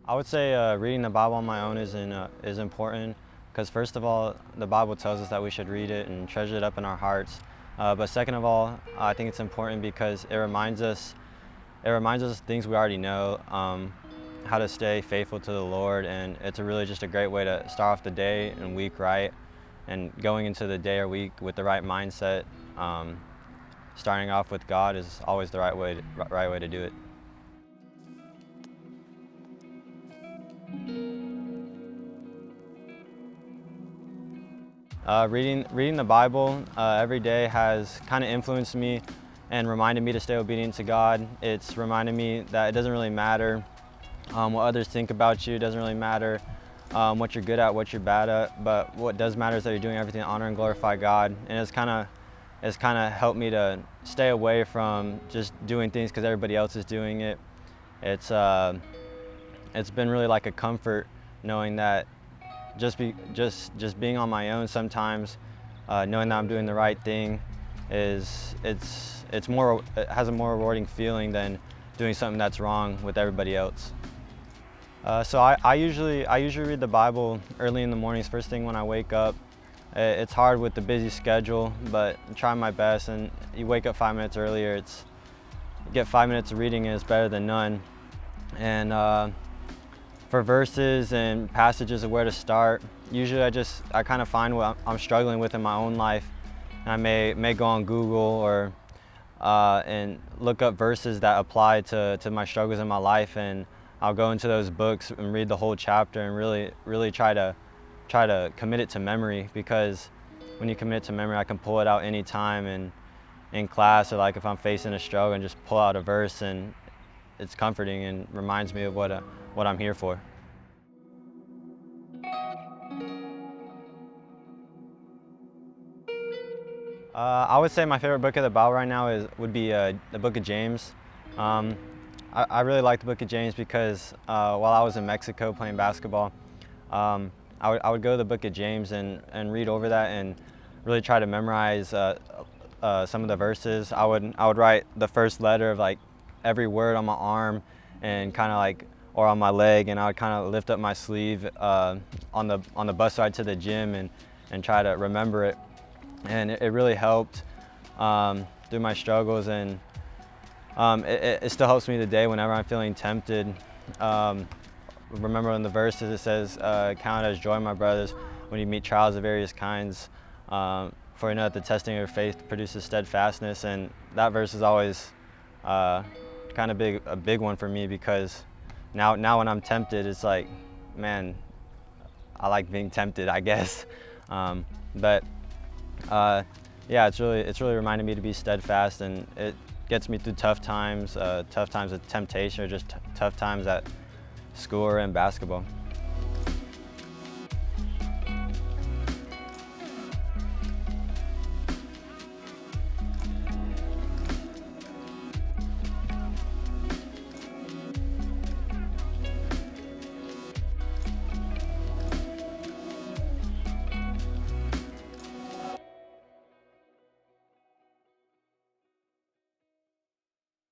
I would say reading the Bible on my own is important because first of all, the Bible tells us that we should read it and treasure it up in our hearts. But second of all, I think it's important because it reminds us things we already know, how to stay faithful to the Lord, and it's really just a great way to start off the day and week right, and going into the day or week with the right mindset. Starting off with God is always the right way to do it. Reading the Bible every day has kind of influenced me and reminded me to stay obedient to God. It's reminded me that it doesn't really matter what others think about you. It doesn't really matter what you're good at, what you're bad at, but what does matter is that you're doing everything to honor and glorify God. And it's kind of helped me to stay away from just doing things because everybody else is doing it. It's it's been really like a comfort knowing that just being on my own sometimes, knowing that I'm doing the right thing it has a more rewarding feeling than doing something that's wrong with everybody else. So I usually read the Bible early in the mornings, first thing when I wake up. It's hard with the busy schedule, but I'm trying my best. And you wake up 5 minutes earlier. You get 5 minutes of reading, and it's better than none. And for verses and passages of where to start, usually I kind of find what I'm struggling with in my own life, and I may go on Google or and look up verses that apply to my struggles in my life, and I'll go into those books and read the whole chapter and really try to commit it to memory, because when you commit it to memory, I can pull it out anytime, and in class, or like if I'm facing a struggle, and just pull out a verse, and it's comforting and reminds me of what I'm here for. I would say my favorite book of the Bible right now would be the book of James. Um, I really like the book of James because while I was in Mexico playing basketball, I would go to the book of James and read over that and really try to memorize some of the verses. I would write the first letter of like every word on my arm and kind of like, or on my leg, and I would kind of lift up my sleeve on the bus ride to the gym and try to remember it. And it really helped through my struggles, and it still helps me today whenever I'm feeling tempted. Remember in the verses it says, count it as joy, my brothers, when you meet trials of various kinds, for you know that the testing of your faith produces steadfastness. And that verse is always kind of a big one for me, because now when I'm tempted, it's like, man, I like being tempted, I guess. Yeah, it's really reminded me to be steadfast, and it gets me through tough times of temptation, or just tough times at school or in basketball.